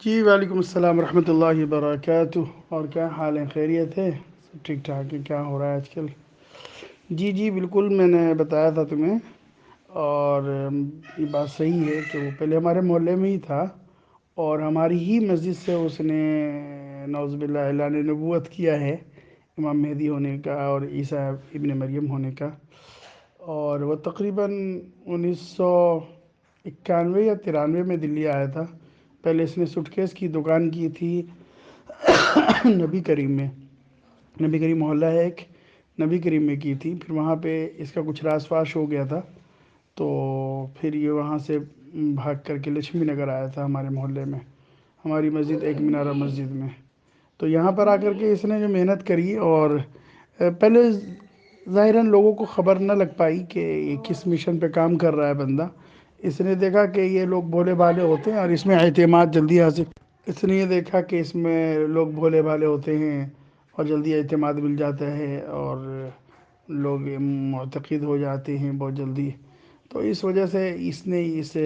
جی وعلیکم السلام ورحمۃ اللہ وبرکاتہ۔ اور کیا حال ہے؟ خیریت ہے؟ سب ٹھیک ٹھاک ہے؟ کیا ہو رہا ہے آج کل؟ جی جی بالکل، میں نے بتایا تھا تمہیں، اور یہ بات صحیح ہے کہ وہ پہلے ہمارے محلے میں ہی تھا، اور ہماری ہی مسجد سے اس نے نعوذ باللہ اعلان نبوت کیا ہے، امام مہدی ہونے کا اور عیسیٰ ابن مریم ہونے کا۔ اور وہ تقریباً 1991 یا 93 میں دلی آیا تھا۔ پہلے اس نے سٹکیس کی دکان کی تھی نبی کریم میں، نبی کریم محلہ ہے ایک، نبی کریم میں کی تھی۔ پھر وہاں پہ اس کا کچھ راس فاش ہو گیا تھا، تو پھر یہ وہاں سے بھاگ کر کے لکشمی نگر آیا تھا ہمارے محلے میں، ہماری مسجد ایک مینارہ مسجد میں۔ تو یہاں پر آ کر کے اس نے جو محنت کری، اور پہلے ظاہراً لوگوں کو خبر نہ لگ پائی کہ یہ کس مشن پہ کام کر رہا ہے بندہ۔ اس نے دیکھا کہ یہ لوگ بھولے بھالے ہوتے ہیں اور اس میں اعتماد جلدی حاصل، اس نے یہ دیکھا کہ اس میں لوگ بھولے بھالے ہوتے ہیں اور جلدی اعتماد مل جاتا ہے، اور لوگ معتقد ہو جاتے ہیں بہت جلدی۔ تو اس وجہ سے اس نے اس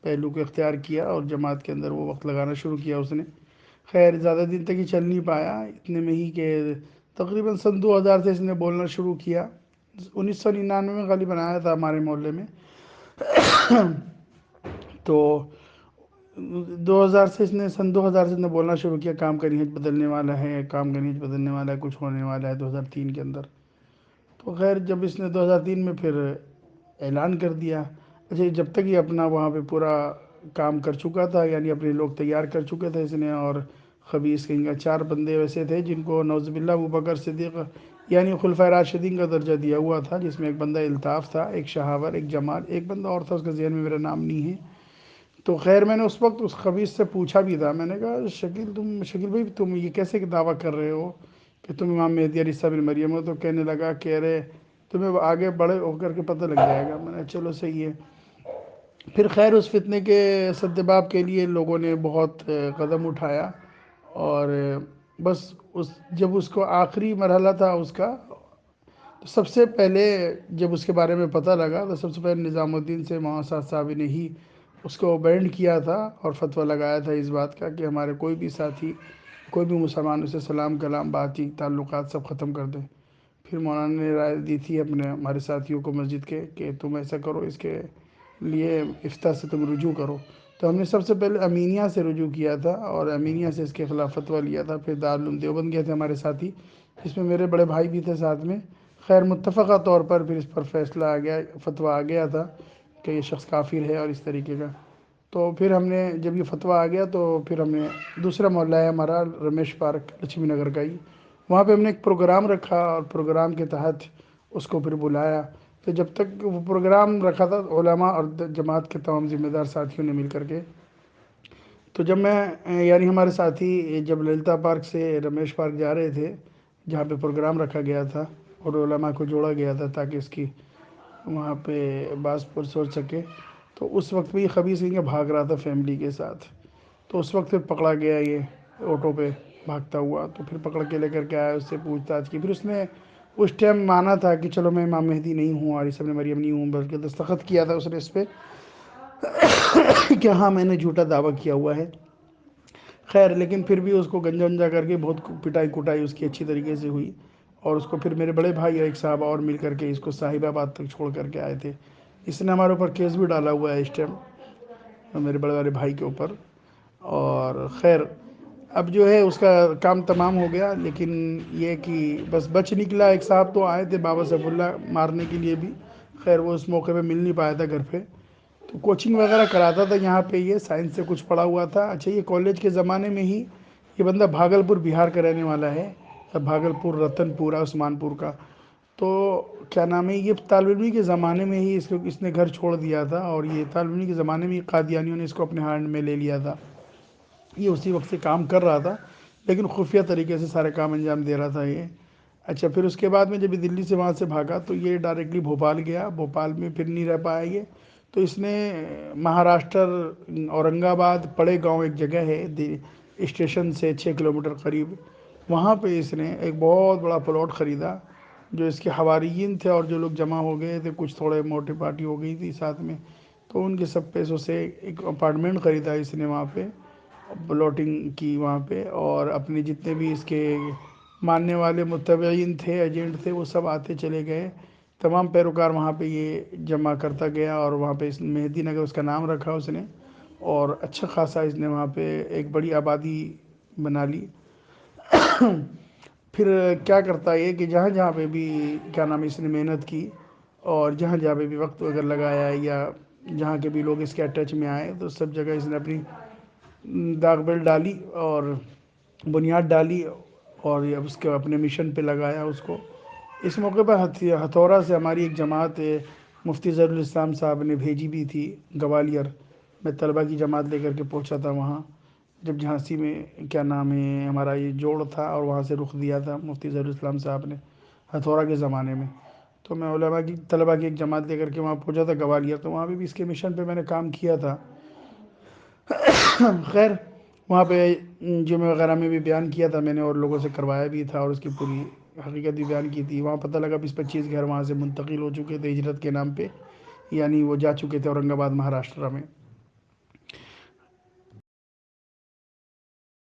پہلو کو اختیار کیا اور جماعت کے اندر وہ وقت لگانا شروع کیا اس نے۔ خیر زیادہ دن تک یہ چل نہیں پایا، اتنے میں ہی کہ تقریباً سن 2000 سے اس نے بولنا شروع کیا۔ 1999 میں غالباً آیا تھا ہمارے محلے میں۔ تو 2000 سے اس نے سن 2000 سے اس نے بولنا شروع کیا، کام کا نہج بدلنے والا ہے، کام کا نہج بدلنے والا ہے، کچھ ہونے والا ہے 2003 کے اندر۔ تو خیر جب اس نے 2003 میں پھر اعلان کر دیا، اچھا جب تک یہ اپنا وہاں پہ پورا کام کر چکا تھا، یعنی اپنے لوگ تیار کر چکے تھے اس نے، اور خبیث کہیں گا 4 بندے ویسے تھے جن کو نعوذ باللہ ابوبکر صدیق یعنی خلفۂ راشدین کا درجہ دیا ہوا تھا، جس میں ایک بندہ الطاف تھا، ایک شہاور، ایک جمال، ایک بندہ اور تھا، اس کا ذہن میں میرا نام نہیں ہے۔ تو خیر میں نے اس وقت اس خبیث سے پوچھا بھی تھا، میں نے کہا شکیل بھائی تم یہ کیسے دعویٰ کر رہے ہو کہ تم امام مہدی علیہ عیسیٰ بن مریم ہو؟ تو کہنے لگا کہ ارے تمہیں آگے بڑے ہو کر کے پتہ لگ جائے گا۔ میں نے چلو صحیح ہے۔ پھر خیر اس فتنے کے سدباب کے لیے لوگوں نے بہت قدم اٹھایا، اور بس جب اس کو آخری مرحلہ تھا اس کا، تو سب سے پہلے جب اس کے بارے میں پتہ لگا تو سب سے پہلے نظام الدین سے موساد صاحب نے ہی اس کو بینڈ کیا تھا اور فتویٰ لگایا تھا اس بات کا کہ ہمارے کوئی بھی ساتھی، کوئی بھی مسلمان اسے سلام کلام بات چیت تعلقات سب ختم کر دیں۔ پھر مولانا نے رائے دی تھی اپنے ہمارے ساتھیوں کو مسجد کے کہ تم ایسا کرو، اس کے لیے افتاء سے تم رجوع کرو۔ تو ہم نے سب سے پہلے امینیہ سے رجوع کیا تھا، اور امینیہ سے اس کے خلاف فتویٰ لیا تھا۔ پھر دارالعلوم دیوبند گئے تھے ہمارے ساتھی، جس میں میرے بڑے بھائی بھی تھے ساتھ میں۔ خیر متفقہ طور پر پھر اس پر فیصلہ آ گیا، فتویٰ آ گیا تھا کہ یہ شخص کافر ہے اور اس طریقے کا۔ تو پھر ہم نے جب یہ فتویٰ آ گیا تو پھر ہم نے دوسرا محلہ ہے ہمارا رمیش پارک لکشمی نگر کا ہی، وہاں پہ ہم نے ایک پروگرام رکھا، اور پروگرام کے تحت اس کو پھر بلایا۔ تو جب تک وہ پروگرام رکھا تھا علماء اور جماعت کے تمام ذمہ دار ساتھیوں نے مل کر کے، تو جب میں یعنی ہمارے ساتھی جب للتا پارک سے رمیش پارک جا رہے تھے جہاں پہ پروگرام رکھا گیا تھا اور علماء کو جوڑا گیا تھا تاکہ اس کی وہاں پہ باس پرس ہو سکے، تو اس وقت بھی یہ خبیث کہیں بھاگ رہا تھا فیملی کے ساتھ۔ تو اس وقت پھر پکڑا گیا یہ آٹو پہ بھاگتا ہوا، تو پھر پکڑ کے لے کر کے آیا، اس سے پوچھ تاچھ کی۔ پھر اس نے اس ٹائم مانا تھا کہ چلو میں امام مہدی نہیں ہوں اور عیسیٰ ابن مریم نہیں ہوں، بلکہ دستخط کیا تھا اس نے اس پہ کہ ہاں میں نے جھوٹا دعویٰ کیا ہوا ہے۔ خیر لیکن پھر بھی اس کو گنجا ونجا کر کے بہت پٹائی کٹائی اس کی اچھی طریقے سے ہوئی، اور اس کو پھر میرے بڑے بھائی اور ایک صاحب اور مل کر کے اس کو صاحب آباد تک چھوڑ کر کے آئے تھے۔ اس نے ہمارے اوپر کیس بھی ڈالا ہوا ہے اس ٹائم میرے بڑے والے بھائی کے اوپر۔ اور خیر اب جو ہے اس کا کام تمام ہو گیا، لیکن یہ کہ بس بچ نکلا۔ ایک صاحب تو آئے تھے بابا سیف اللہ مارنے کے لیے بھی، خیر وہ اس موقع پہ مل نہیں پایا تھا گھر پہ۔ تو کوچنگ وغیرہ کراتا تھا یہاں پہ، یہ سائنس سے کچھ پڑھا ہوا تھا۔ اچھا یہ کالج کے زمانے میں ہی، یہ بندہ بھاگلپور بہار کا رہنے والا ہے، بھاگلپور رتن پورہ عثمان پور کا۔ تو کیا نام ہے، یہ طالب علمی کے زمانے میں ہی اس نے گھر چھوڑ دیا تھا، اور یہ طالب علمی کے زمانے میں ہی قادیانیوں نے اس کو اپنے ہینڈ میں لے لیا تھا۔ یہ اسی وقت سے کام کر رہا تھا، لیکن خفیہ طریقے سے سارے کام انجام دے رہا تھا یہ۔ اچھا پھر اس کے بعد میں جب یہ دلی سے وہاں سے بھاگا تو یہ ڈائریکٹلی بھوپال گیا، بھوپال میں پھر نہیں رہ پایا یہ، تو اس نے مہاراشٹر اورنگ آباد پڑے گاؤں ایک جگہ ہے اسٹیشن سے 6 کلومیٹر قریب، وہاں پہ اس نے ایک بہت بڑا پلاٹ خریدا۔ جو اس کے حواریین تھے اور جو لوگ جمع ہو گئے تھے، کچھ تھوڑے موٹی پارٹی ہو گئی تھی ساتھ میں، تو ان کے سب پیسوں سے ایک اپارٹمنٹ خریدا اس نے وہاں پہ، پلاٹنگ کی وہاں پہ، اور اپنے جتنے بھی اس کے ماننے والے متبعین تھے، ایجنٹ تھے، وہ سب آتے چلے گئے، تمام پیروکار وہاں پہ یہ جمع کرتا گیا، اور وہاں پہ اس مہدی نگر اس کا نام رکھا اس نے، اور اچھا خاصا اس نے وہاں پہ ایک بڑی آبادی بنا لی۔ پھر کیا کرتا ہے کہ جہاں جہاں پہ بھی کیا نام ہے اس نے محنت کی، اور جہاں جہاں پہ بھی وقت اگر لگایا، یا جہاں کے بھی لوگ اس کے اٹیچ میں آئے، تو سب جگہ اس نے اپنی داغ بل ڈالی اور بنیاد ڈالی، اور یہ اس کے اپنے مشن پہ لگایا اس کو۔ اس موقع پر ہتھورا سے ہماری ایک جماعت مفتی ظہیر الاسلام صاحب نے بھیجی بھی تھی گوالیئر۔ میں طلبہ کی جماعت لے کر کے پہنچا تھا وہاں، جب جھانسی میں کیا نام ہے ہمارا یہ جوڑ تھا، اور وہاں سے رخ دیا تھا مفتی ظہیر الاسلام صاحب نے ہتھورا کے زمانے میں۔ تو میں علماء کی طلبہ کی ایک جماعت لے کر کے وہاں پہنچا تھا گوالیئر، تو وہاں بھی اس کے مشن پہ میں نے کام کیا تھا۔ خیر، وہاں پہ جمعہ وغیرہ میں بھی بیان کیا تھا میں نے، اور لوگوں سے کروایا بھی تھا، اور اس کی پوری حقیقت بھی بیان کی تھی۔ وہاں پتہ لگا 20-25 گھر وہاں سے منتقل ہو چکے تھے ہجرت کے نام پہ، یعنی وہ جا چکے تھے اورنگ آباد مہاراشٹرا میں۔